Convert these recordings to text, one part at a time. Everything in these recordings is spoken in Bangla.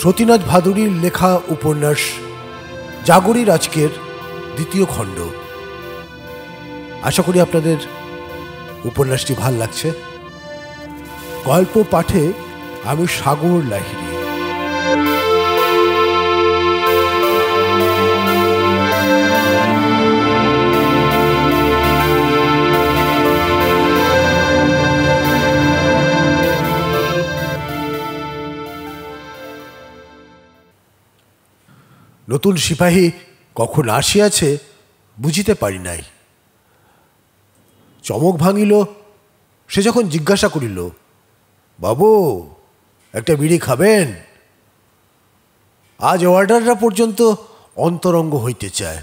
সতীনাথ ভাদুড়ীর লেখা উপন্যাস জাগরীর আজকের দ্বিতীয় খণ্ড। আশা করি আপনাদের উপন্যাসটি ভাল লাগছে। গল্প পাঠে আমি সাগর লাহিড়ী। নতুন সিপাহী কখন আসিয়াছে বুঝিতে পারি নাই। চমক ভাঙিল সে যখন জিজ্ঞাসা করিল, বাবু একটা বিড়ি খাবেন? আজ ওয়ার্ডাররা পর্যন্ত অন্তরঙ্গ হইতে চায়।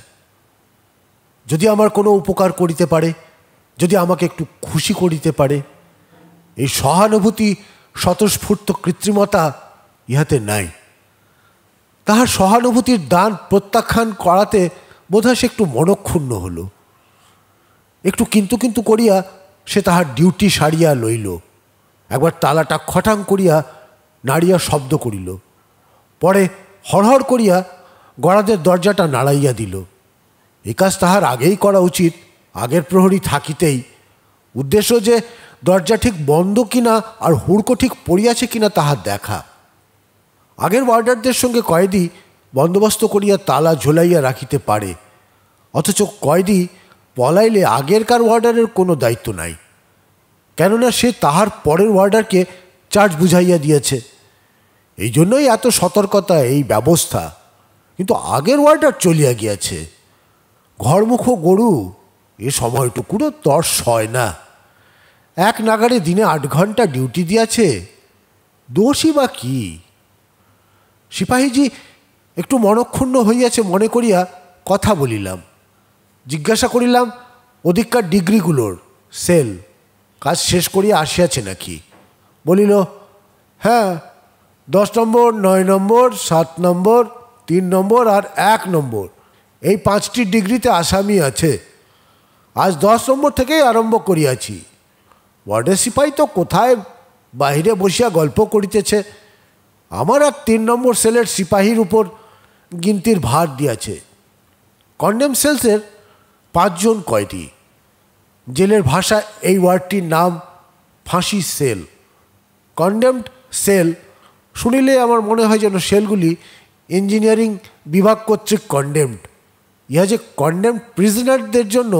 যদি আমার কোনো উপকার করিতে পারে, যদি আমাকে একটু খুশি করিতে পারে, এই সহানুভূতি স্বতঃস্ফূর্ত কৃত্রিমতা ইহাতে নাই। তাহার সহানুভূতির দান প্রত্যাখ্যান করাতে বোধহয় সে একটু মনক্ষুণ্ণ হল। একটু কিন্তু কিন্তু করিয়া সে তাহার ডিউটি সারিয়া লইল। একবার তালাটা খটাং করিয়া নাড়িয়া শব্দ করিল, পরে হড়হড় করিয়া গড়াদের দরজাটা নাড়াইয়া দিল। এ কাজ তাহার আগেই করা উচিত, আগের প্রহরী থাকিতেই। উদ্দেশ্য যে দরজা ঠিক বন্ধ কিনা আর হুড়কো ঠিক পড়িয়াছে কিনা তাহার দেখা। আগের ওয়ার্ডারদের সঙ্গে কয়েদি বন্দোবস্ত করিয়া তালা ঝোলাইয়া রাখিতে পারে, অথচ কয়েদি পলাইলে আগেরকার ওয়ার্ডারের কোনো দায়িত্ব নাই, কেননা সে তাহার পরের ওয়ার্ডারকে চার্জ বুঝাইয়া দিয়েছে। এই জন্যই এত সতর্কতা, এই ব্যবস্থা। কিন্তু আগের ওয়ার্ডার চলিয়া গিয়াছে। ঘরমুখ গরু এ সময়টুকুরও তর সয় না। এক নাগারে দিনে 8 ঘন্টা ডিউটি দিয়াছে, দোষই বা কি? সিপাহীজি একটু মনক্ষুণ্ণ হইয়াছে মনে করিয়া কথা বলিলাম। জিজ্ঞাসা করিলাম ওদিককার ডিগ্রিগুলোর সেল কাজ শেষ করিয়া আসিয়াছে নাকি। বলিল, হ্যাঁ, 10 নম্বর, 9 নম্বর, 7 নম্বর, 3 নম্বর আর 1 নম্বর, এই 5টি ডিগ্রিতে আসামি আছে। আজ 10 নম্বর থেকেই আরম্ভ করিয়াছি। ওয়ার্ডের সিপাহী তো কোথায় বাহিরে বসিয়া গল্প করিতেছে। আমার আর 3 নম্বর সেলের সিপাহীর উপর গিনতির ভার দিয়াছে। কন্ডেম সেলসের 5 জন কয়েদি। জেলের ভাষায় এই ওয়ার্ডটির নাম ফাঁসি সেল। কন্ডেমড সেল শুনিলে আমার মনে হয় যেন সেলগুলি ইঞ্জিনিয়ারিং বিভাগ কর্তৃক কন্ডেমড। ইহা যে কন্ডেমড প্রিজনারদের জন্য,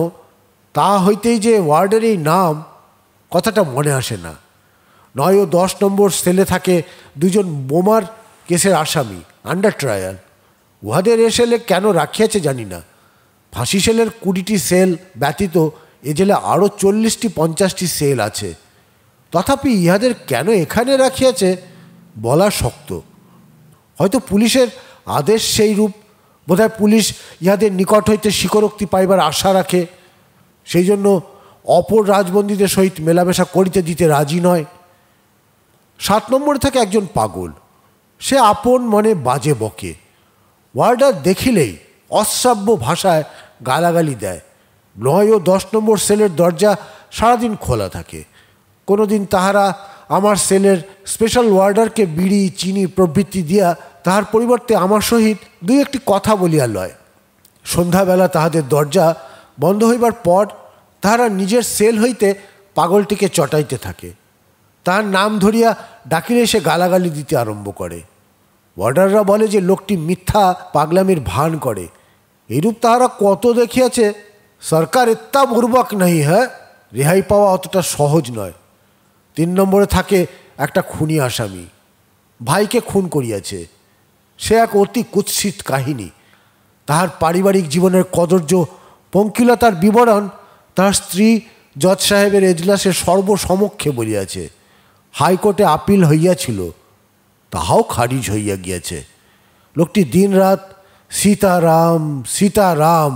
তা হইতেই যে ওয়ার্ডের এই নাম, কথাটা মনে আসে না। 9 ও 10 নম্বর সেলে থাকে 2 জন বোমার কেসের আসামি, আন্ডার ট্রায়াল। উহাদের এ সেলে কেন রাখিয়াছে জানি না। ফাঁসি সেলের 20টি সেল ব্যতীত এ জেলে আরও 40-50টি সেল আছে। তথাপি ইহাদের কেন এখানে রাখিয়াছে বলা শক্ত। হয়তো পুলিশের আদেশ সেই রূপ। বোধহয় পুলিশ ইহাদের নিকট হইতে স্বীকারোক্তি পাইবার আশা রাখে, সেই জন্য অপর রাজবন্দীদের সহিত মেলামেশা করিতে দিতে রাজি নয়। 7 নম্বরে থাকে একজন পাগল। সে আপন মনে বাজে বকে। ওয়ার্ডার দেখিলেই অশ্রাব্য ভাষায় গালাগালি দেয়। 9 ও 10 নম্বর সেলের দরজা সারাদিন খোলা থাকে। কোনো দিন তাহারা আমার সেলের স্পেশাল ওয়ার্ডারকে বিড়ি, চিনি প্রভৃতি দিয়া তাহার পরিবর্তে আমার সহিত 2-1টি কথা বলিয়া লয়। সন্ধ্যাবেলা তাহাদের দরজা বন্ধ হইবার পর তাহারা নিজের সেল হইতে পাগলটিকে চটাইতে থাকে। তার নাম ধরিয়া ডাকিলে সে গালাগালি দিতে আরম্ভ করে। ওয়ার্ডাররা বলে যে লোকটি মিথ্যা পাগলামির ভান করে। এইরূপ তাহারা কত দেখিয়াছে। সরকার এত্তা বুর্বক নাই, হ্যাঁ, রেহাই পাওয়া অতটা সহজ নয়। 3 নম্বরে থাকে একটা খুনি আসামি, ভাইকে খুন করিয়াছে। সে এক অতি কুৎসিত কাহিনী। তাহার পারিবারিক জীবনের কদর্য পঙ্কিলতার বিবরণ তাহার স্ত্রী জজ সাহেবের এজলাসে সর্বসমক্ষে বলিয়াছে। হাইকোর্টে আপিল হইয়াছিল, তাহাও খারিজ হইয়া গিয়াছে। লোকটি দিন রাত সীতারাম সীতারাম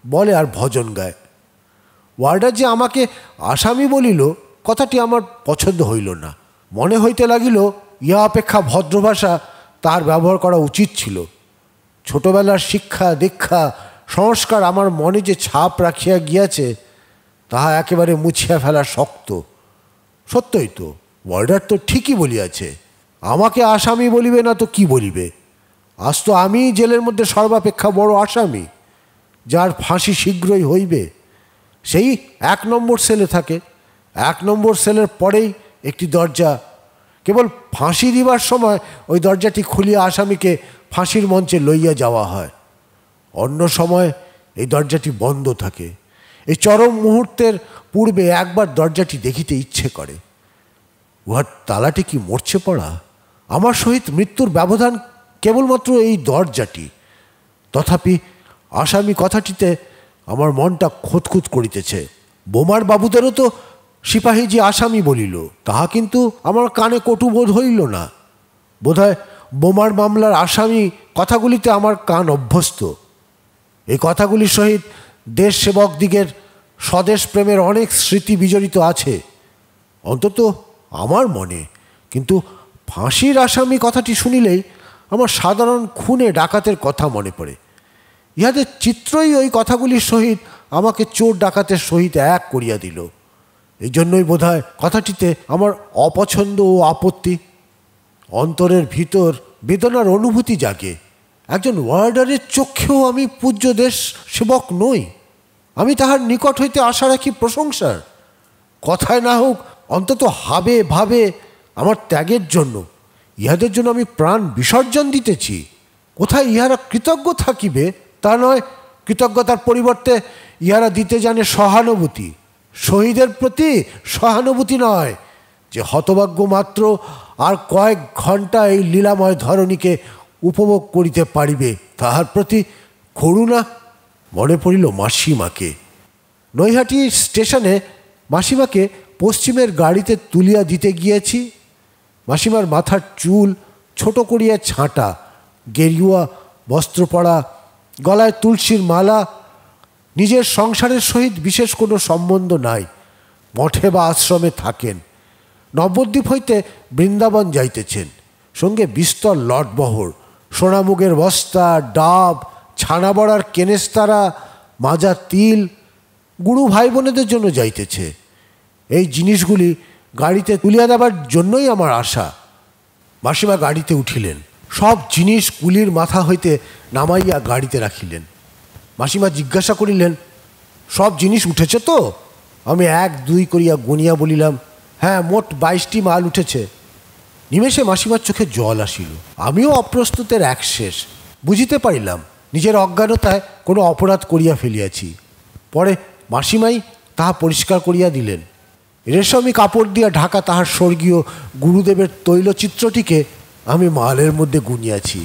বলে আর ভজন গায়। ওয়ার্ডার যে আমাকে আসামি বলিল, কথাটি আমার পছন্দ হইল না। মনে হইতে লাগিল ইহা অপেক্ষা ভদ্র ভাষা তার ব্যবহার করা উচিত ছিল। ছোটবেলার শিক্ষা দীক্ষা সংস্কার আমার মনে যে ছাপ রাখিয়া গিয়াছে, তাহা একেবারে মুছিয়া ফেলা শক্ত। সত্যই তো, ওয়ার্ডার তো ঠিকই বলিয়াছে। আমাকে আসামি বলিবে না তো কি বলিবে? আজ তো আমি জেলের মধ্যে সর্বাপেক্ষা বড় আসামি, যার ফাঁসি শীঘ্রই হইবে। সেই 1 নম্বর সেলে থাকে। 1 নম্বর সেলের পরেই একটি দরজা, কেবল ফাঁসি দিবার সময় ওই দরজাটি খুলিয়া আসামিকে ফাঁসির মঞ্চে লইয়া যাওয়া হয়। অন্য সময় এই দরজাটি বন্ধ থাকে। এই চরম মুহূর্তের পূর্বে একবার দরজাটি দেখিতে ইচ্ছে করে। উহার তালাটি কি মরছে পড়া? আমার সহিত মৃত্যুর ব্যবধান কেবলমাত্র এই দরজাটি। তথাপি আসামি কথাটিতে আমার মনটা খুঁতখুত করিতেছে। বোমার বাবুদেরও তো সিপাহী যে আসামি বলিল, তাহা কিন্তু আমার কানে কটুবোধ হইল না। বোধহয় বোমার মামলার আসামি কথাগুলিতে আমার কান অভ্যস্ত। এই কথাগুলির সহিত দেশ সেবক দিগের স্বদেশ প্রেমের অনেক স্মৃতি বিজড়িত আছে, অন্তত আমার মনে। কিন্তু ফাঁসির আসামি কথাটি শুনিলেই আমার সাধারণ খুনে ডাকাতের কথা মনে পড়ে। ইহাদের চিত্রই ওই কথাগুলির সহিত আমাকে চোর ডাকাতের সহিত এক করিয়া দিল। এই জন্যই বোধহয় কথাটিতে আমার অপছন্দ ও আপত্তি। অন্তরের ভিতর বেদনার অনুভূতি জাগে। একজন ওয়ার্ডারের চক্ষেও আমি পূজ্য দেশ সেবক নই। আমি তাহার নিকট হইতে আশা রাখি প্রশংসার, কথায় না হোক অন্তত হাবে ভাবে আমার ত্যাগের জন্য। ইহাদের জন্য আমি প্রাণ বিসর্জন দিতেছি। কোথায় ইহারা কৃতজ্ঞ থাকিবে তা নয়, কৃতজ্ঞতার পরিবর্তে ইহারা দিতে জানে সহানুভূতি। শহীদের প্রতি সহানুভূতি নয়, যে হতভাগ্য মাত্র আর কয়েক ঘন্টা এই লীলাময় ধরণীকে উপভোগ করিতে পারিবে, তাহার প্রতি করুণা। মনে পড়িল মাসিমাকে। নৈহাটি স্টেশনে মাসিমাকে পশ্চিমের গাড়িতে তুলিয়া দিতে গিয়েছি। মাসিমার মাথার চুল ছোট করিয়া ছাঁটা, গেরুয়া বস্ত্র পরা, গলায় তুলসীর মালা। নিজের সংসারের সহিত বিশেষ কোনো সম্বন্ধ নাই, মঠে বা আশ্রমে থাকেন। নবদ্বীপ হইতে বৃন্দাবন যাইতেছেন, সঙ্গে বিস্তর লটবহর, সোনামুগের বস্তা, ডাব, ছানা বড়ার কেনেস্তারা, মাজা তিল, গুরু ভাই বোনেদের জন্য যাইতেছে। এই জিনিসগুলি গাড়িতে তুলিয়া দেবার জন্যই আমার আশা। মাসিমা গাড়িতে উঠিলেন, সব জিনিস কুলির মাথা হইতে নামাইয়া গাড়িতে রাখিলেন। মাসিমা জিজ্ঞাসা করিলেন, সব জিনিস উঠেছে তো? আমি 1 2 করিয়া গনিয়া বলিলাম, হ্যাঁ, মোট 22টি মাল উঠেছে। নিমেষে মাসিমার চোখে জল আসিল। আমিও অপ্রস্তুতের এক শেষ। বুঝিতে পারিলাম নিজের অজ্ঞানতায় কোনো অপরাধ করিয়া ফেলিয়াছি। পরে মাসিমাই তাহা পরিষ্কার করিয়া দিলেন। রেশমি কাপড় দিয়া ঢাকা তাহার স্বর্গীয় গুরুদেবের তৈলচিত্রটিকে আমি মালের মধ্যে গুনিয়াছি।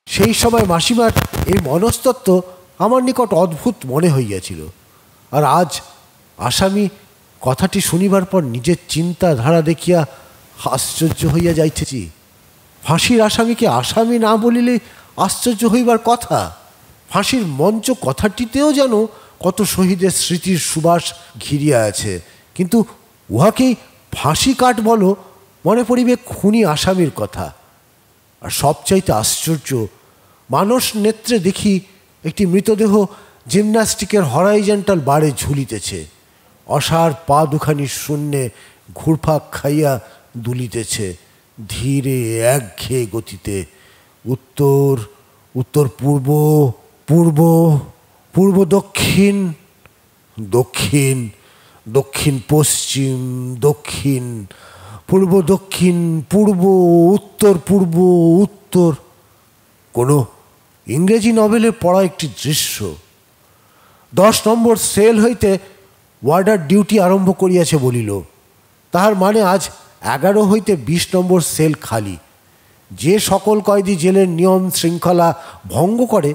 সেই সময় মাসিমার এই মনস্তত্ত্ব আমার নিকট অদ্ভুত মনে হইয়াছিল। আর আজ আসামি কথাটি শুনিবার পর নিজের চিন্তাধারা দেখিয়া আশ্চর্য হইয়া যাইতেছি। ফাঁসির আসামিকে আসামি না বলিলে আশ্চর্য হইবার কথা। ফাঁসির মঞ্চ কথাটিতেও যেন কত শহীদের স্মৃতির সুবাস ঘিরিয়া আছে, কিন্তু উহাকেই ফাঁসি কাট বলো, মনে পড়িবে খুনি আসামির কথা। আর সবচাইতে আশ্চর্য, মানস নেত্রে দেখি একটি মৃতদেহ জিমন্যাস্টিকের হরাইজেন্টাল বারে ঝুলিতেছে, অসার পা দুখানি শূন্যে ঘুরফাক খাইয়া দুলিতেছে ধীরে একঘেয়ে গতিতে। উত্তর উত্তর পূর্ব, পূর্ব পূর্ব দক্ষিণ, দক্ষিণ দক্ষিণ পশ্চিম, দক্ষিণ পূর্ব দক্ষিণ, পূর্ব উত্তর, পূর্ব উত্তর। কোনো ইংরেজি নভেলে পড়া একটি দৃশ্য। 10 নম্বর সেল হইতে ওয়ার্ডার ডিউটি আরম্ভ করিয়াছে বলিল, তাহার মানে আজ 11 হইতে 20 নম্বর সেল খালি। যে সকল কয়েদি জেলের নিয়ম শৃঙ্খলা ভঙ্গ করে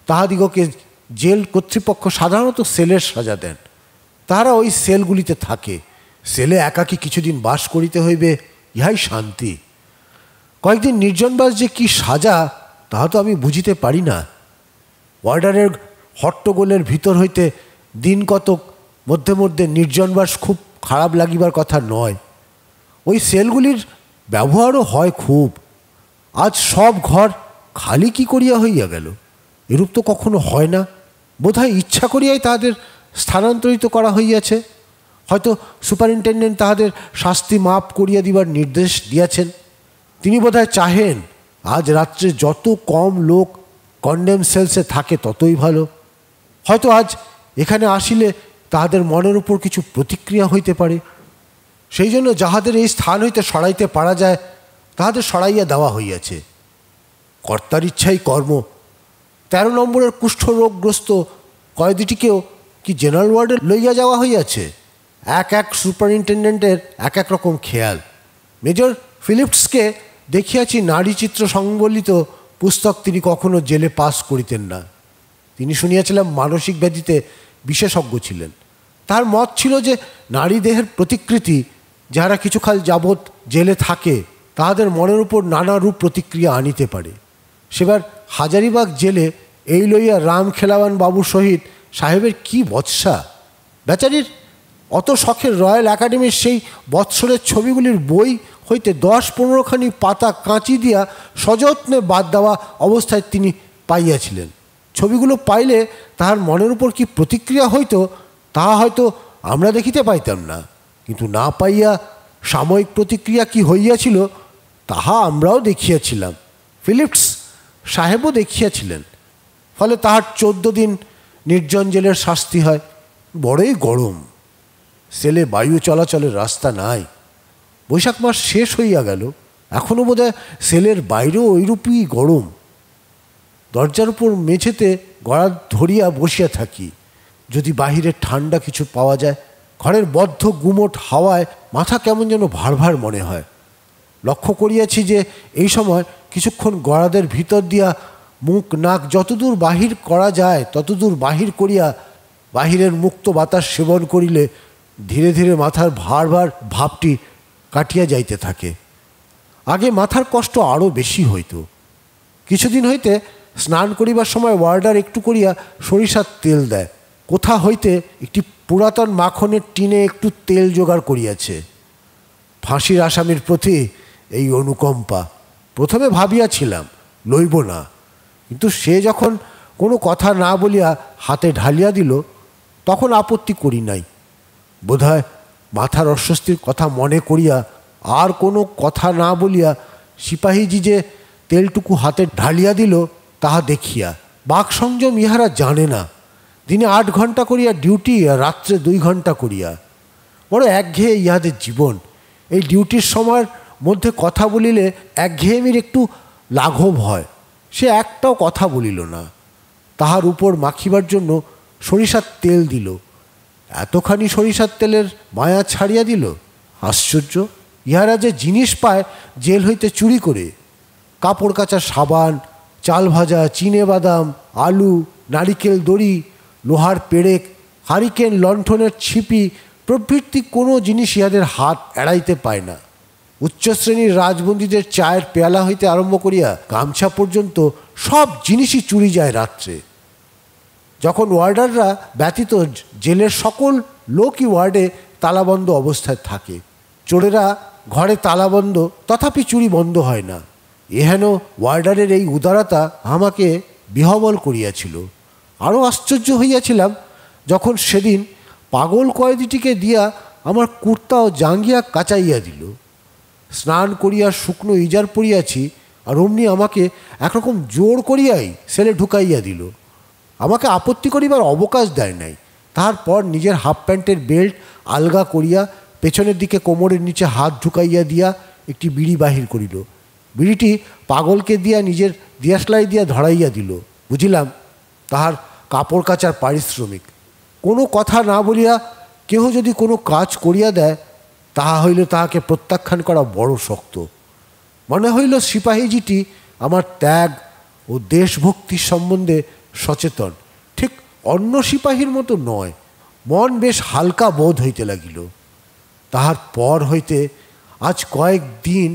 তাহাদিগকে জেল কর্তৃপক্ষ সাধারণত সেলের সাজা দেন। তাহারা ওই সেলগুলিতে থাকে। সেলে একাকী কিছুদিন বাস করিতে হইবে, ইহাই শান্তি। কয়েকদিন নির্জনবাস যে কি সাজা তাহা তো আমি বুঝিতে পারি না। ওয়ার্ডারের হট্টগোলের ভিতর হইতে দিন কতক মধ্যে মধ্যে নির্জনবাস খুব খারাপ লাগিবার কথা নয়। ওই সেলগুলির ব্যবহারও হয় খুব। আজ সব ঘর খালি কি করিয়া হইয়া গেল? এরূপ তো কখনো হয় না। বোধহয় ইচ্ছা করিয়াই তাহাদের স্থানান্তরিত করা হইয়াছে। হয়তো সুপারিনটেন্ডেন্ট তাহাদের শাস্তি মাপ করিয়া দিবার নির্দেশ দিয়াছেন। তিনি বোধহয় চাহেন আজ রাত্রে যত কম লোক কন্ডেম সেলসে থাকে ততই ভালো। হয়তো আজ এখানে আসিলে তাহাদের মনের উপর কিছু প্রতিক্রিয়া হইতে পারে, সেই জন্য যাহাদের এই স্থান হইতে সরাইতে পারা যায় তাহাদের সরাইয়া দেওয়া হইয়াছে। কর্তার ইচ্ছাই কর্ম। 13 নম্বরের কুষ্ঠরোগগ্রস্ত কয়েদিটিকেও কি জেনারেল ওয়ার্ডে লইয়া যাওয়া হইয়াছে। এক এক সুপারিনটেন্ডেন্টের এক এক রকম খেয়াল। মেজর ফিলিপসকে দেখিয়াছি নারীচিত্র সংবলিত পুস্তক তিনি কখনো জেলে পাস করিতেন না। তিনি শুনিয়াছিলাম মানসিক ব্যাধিতে বিশেষজ্ঞ ছিলেন। তার মত ছিল যে নারী দেহের প্রতিকৃতি যারা কিছুকাল যাবৎ জেলে থাকে তাহাদের মনের উপর নানা রূপ প্রতিক্রিয়া আনিতে পারে। সেবার হাজারিবাগ জেলে এই লইয়া রাম খেলাওয়ান বাবুর সহিত সাহেবের কি বৎসা। বেচারির অত শখের রয়্যাল একাডেমির সেই বৎসরের ছবিগুলির বই হইতে 10-15খানি পাতা কাঁচি দিয়া সযত্নে বাদ দেওয়া অবস্থায় তিনি পাইয়াছিলেন। ছবিগুলো পাইলে তাহার মনের উপর কি প্রতিক্রিয়া হইত তাহা হয়তো আমরা দেখিতে পাইতাম না, কিন্তু না পাইয়া সাময়িক প্রতিক্রিয়া কি হইয়াছিল তাহা আমরাও দেখিয়াছিলাম, ফিলিপস সাহেবও দেখিয়াছিলেন। ফলে তাহার 14 দিন নির্জন জেলের শাস্তি হয়। বড়ই গরম, সেলে বায়ু চলাচলের রাস্তা নাই। বৈশাখ মাস শেষ হইয়া গেল, এখনও বোধহয় সেলের বাইরেও ওইরূপই গরম। দরজার উপর মেঝেতে গড়া ধরিয়া বসিয়া থাকি, যদি বাহিরে ঠান্ডা কিছু পাওয়া যায়। ঘরের বদ্ধ গুমোট হাওয়ায় মাথা কেমন যেন ভার ভার মনে হয়। লক্ষ্য করিয়াছি যে এই সময় কিছুক্ষণ গড়াদের ভিতর দিয়া মুখ নাক যতদূর বাহির করা যায় ততদূর বাহির করিয়া বাহিরের মুক্ত বাতাস সেবন করিলে ধীরে ধীরে মাথার ভার ভার ভাবটি কাটিয়া যাইতে থাকে। আগে মাথার কষ্ট আরও বেশি হইত। কিছুদিন হইতে স্নান করিবার সময় ওয়ার্ডার একটু করিয়া সরিষার তেল দেয়। কোথা হইতে একটি পুরাতন মাখনের টিনে একটু তেল জোগাড় করিয়াছে। ফাঁসির আসামির প্রতি এই অনুকম্পা। প্রথমে ভাবিয়াছিলাম লইব না, কিন্তু সে যখন কোনো কথা না বলিয়া হাতে ঢালিয়া দিল তখন আপত্তি করি নাই। বোধহয় মাথার অস্বস্তির কথা মনে করিয়া আর কোনো কথা না বলিয়া সিপাহীজি যে তেলটুকু হাতে ঢালিয়া দিল তাহা দেখিয়া। বাকসংযম ইহারা জানে না। দিনে 8 ঘন্টা করিয়া ডিউটি, আর রাত্রে 2 ঘন্টা করিয়া। বড় একঘেয়ে ইহাদের জীবন। এই ডিউটির সময়ের মধ্যে কথা বলিলে একঘেয়েমির একটু লাঘব হয়। সে একটাও কথা বলিল না। তাহার উপর মাখিবার জন্য সরিষার তেল দিল। এতখানি সরিষার তেলের মায়া ছাড়িয়া দিল। আশ্চর্য! ইহারা যে জিনিস পায় জেল হইতে চুরি করে, কাপড় কাচার সাবান, চাল ভাজা, চিনে বাদাম, আলু, নারিকেল দড়ি, লোহার পেরেক, হারিকেন, লণ্ঠনের ছিপি প্রভৃতি কোনো জিনিস ইহাদের হাত এড়াইতে পায় না। উচ্চশ্রেণীর রাজবন্দীদের চায়ের পেয়ালা হইতে আরম্ভ করিয়া গামছা পর্যন্ত সব জিনিসই চুরি যায় রাত্রে। যখন ওয়ার্ডাররা ব্যতীত জেলের সকল লোকই ওয়ার্ডে তালাবন্ধ অবস্থায় থাকে। চোরেরা ঘরে তালাবন্ধ, তথাপি চুরি বন্ধ হয় না। এহেন ওয়ার্ডারের এই উদারতা আমাকে বিহবল করিয়াছিল। আরও আশ্চর্য হইয়াছিলাম যখন সেদিন পাগল কয়েদিটিকে দিয়া আমার কুর্তা ও জাঙ্গিয়া কাচাইয়া দিল। স্নান করিয়া শুকনো ইজার পরিয়াছি, আর অমনি আমাকে একরকম জোর করিয়াই সেলে ঢুকাইয়া দিল। আমাকে আপত্তি করিবার অবকাশ দেয় নাই। তারপর নিজের হাফ প্যান্টের বেল্ট আলগা করিয়া পেছনের দিকে কোমরের নিচে হাত ঢুকাইয়া দিয়া একটি বিড়ি বাহির করিল। বিড়িটি পাগলকে দিয়া নিজের দিয়াশলাই দিয়া ধরাইয়া দিল। বুঝিলাম তাহার কাপড় কাচার পারিশ্রমিক। কোনো কথা না বলিয়া কেহ যদি কোনো কাজ করিয়া দেয় তাহা হইলে তাহাকে প্রত্যাখ্যান করা বড় শক্ত। মনে হইল সিপাহীজিটি আমার ত্যাগ ও দেশভক্তির সম্বন্ধে সচেতন, ঠিক অন্য সিপাহীর মতো নয়। মন বেশ হালকা বোধ হইতে লাগিল। তাহার পর হইতে আজ কয়েকদিন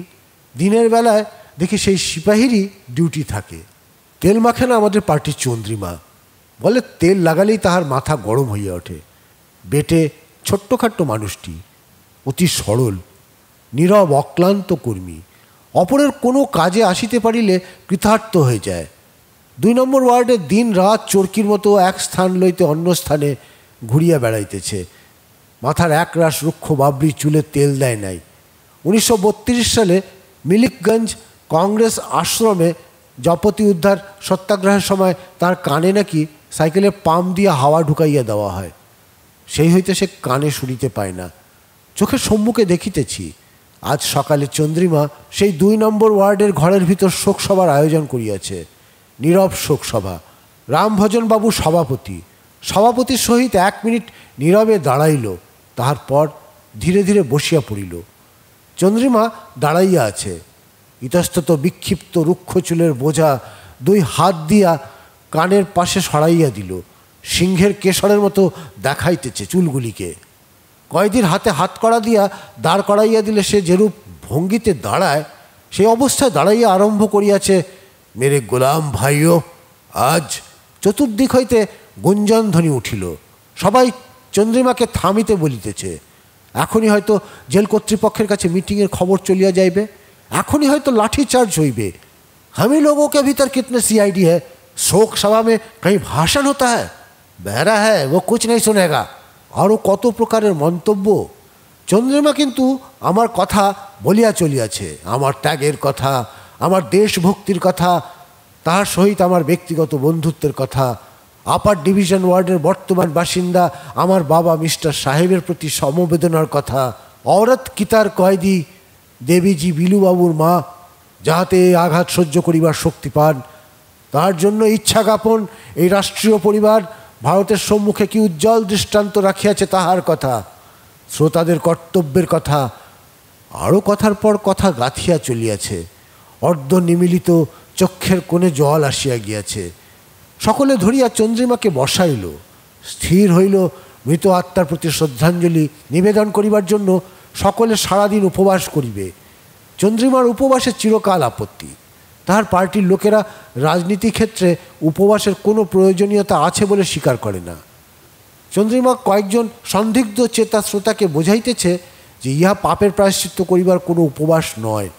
দিনের বেলায় দেখি সেই সিপাহীরই ডিউটি থাকে। তেল মাখে না আমাদের পার্টির চন্দ্রিমা। বলে তেল লাগালেই তাহার মাথা গরম হইয়া ওঠে। বেটে ছোট্টখাট্ট মানুষটি, অতি সরল, নীরব, অক্লান্ত কর্মী। অপরের কোনো কাজে আসিতে পারিলে কৃতার্থ হয়ে যায়। 2 নম্বর ওয়ার্ডে দিন রাত চরকির মতো এক স্থান লইতে অন্য স্থানে ঘুরিয়া বেড়াইতেছে। মাথার একরাশ রুক্ষ বাবরি চুলে তেল দেয় নাই। 1932 সালে মিলিকগঞ্জ কংগ্রেস আশ্রমে জপতি উদ্ধার সত্যাগ্রহের সময় তার কানে নাকি সাইকেলের পাম্প দিয়ে হাওয়া ঢুকাইয়া দেওয়া হয়। সেই হইতে সে কানে শুনিতে পায় না। চোখের সম্মুখে দেখিতেছি আজ সকালে চন্দ্রিমা সেই 2 নম্বর ওয়ার্ডের ঘরের ভিতর শোকসভার আয়োজন করিয়াছে। নীরব শোকসভা। রামভজনবাবু সভাপতি। সভাপতির সহিত 1 মিনিট নীরবে দাঁড়াইল, তাহার পর ধীরে ধীরে বসিয়া পড়িল। চন্দ্রিমা দাঁড়াইয়া আছে। ইতস্তত বিক্ষিপ্ত রুক্ষ চুলের বোঝা 2 হাত দিয়া কানের পাশে সরাইয়া দিল। সিংহের কেশরের মতো দেখাইতেছে চুলগুলিকে। কয়েদির হাতে হাত করা দিয়া দাঁড় করাইয়া দিলে সে যেরূপ ভঙ্গিতে দাঁড়ায়, সেই অবস্থায় দাঁড়াইয়া আরম্ভ করিয়াছে, মেরে গোলাম ভাইও। আজ চতুর্দিক হইতে গুঞ্জন ধ্বনি উঠিল। সবাই চন্দ্রিমাকে থামিতে বলিতেছে। এখনই হয়তো জেল কর্তৃপক্ষের কাছে মিটিংয়ের খবর চলিয়া যাইবে, এখনই হয়তো লাঠি চার্জ হইবে। আমি लोगों के भीतर कितने सीआईडी है, शोक सभा में कहीं भाषण होता है, बहरा है वो कुछ नहीं सुनेगा। আরও কত প্রকারের মন্তব্য। চন্দ্রিমা কিন্তু আমার কথা বলিয়া চলিয়াছে, আমার ত্যাগের কথা, আমার দেশভক্তির কথা, তাহার সহিত আমার ব্যক্তিগত বন্ধুত্বের কথা, আপার ডিভিশন ওয়ার্ডের বর্তমান বাসিন্দা আমার বাবা মিস্টার সাহেবের প্রতি সমবেদনার কথা, औरत কিতার কয়েদি দেবীজি বিলুবাবুর মা যাহাতে আঘাত সহ্য করিবার শক্তি পান, তার জন্য ইচ্ছা জ্ঞাপন এই রাষ্ট্রীয় পরিবার ভারতের সম্মুখে কি উজ্জ্বল দৃষ্টান্ত রাখিয়াছে তাহার কথা, শ্রোতাদের কর্তব্যের কথা, আরও কথার পর কথা গাঁথিয়া চলিয়াছে। অর্ধ নিমিলিত চক্ষের কোণে জল আসিয়া গিয়াছে। সকলে ধরিয়া চন্দ্রিমাকে বসাইল। স্থির হইল মৃত আত্মার প্রতি শ্রদ্ধাঞ্জলি নিবেদন করিবার জন্য সকলে সারাদিন উপবাস করিবে। চন্দ্রিমার উপবাসে চিরকাল আপত্তি। তাহার পার্টির লোকেরা রাজনীতি ক্ষেত্রে উপবাসের কোনো প্রয়োজনীয়তা আছে বলে স্বীকার করে না। চন্দ্রিমা কয়েকজন সন্দিগ্ধ চেতা শ্রোতাকে বোঝাইতেছে যে ইহা পাপের প্রায়শ্চিত্ত করিবার কোনো উপবাস নয়,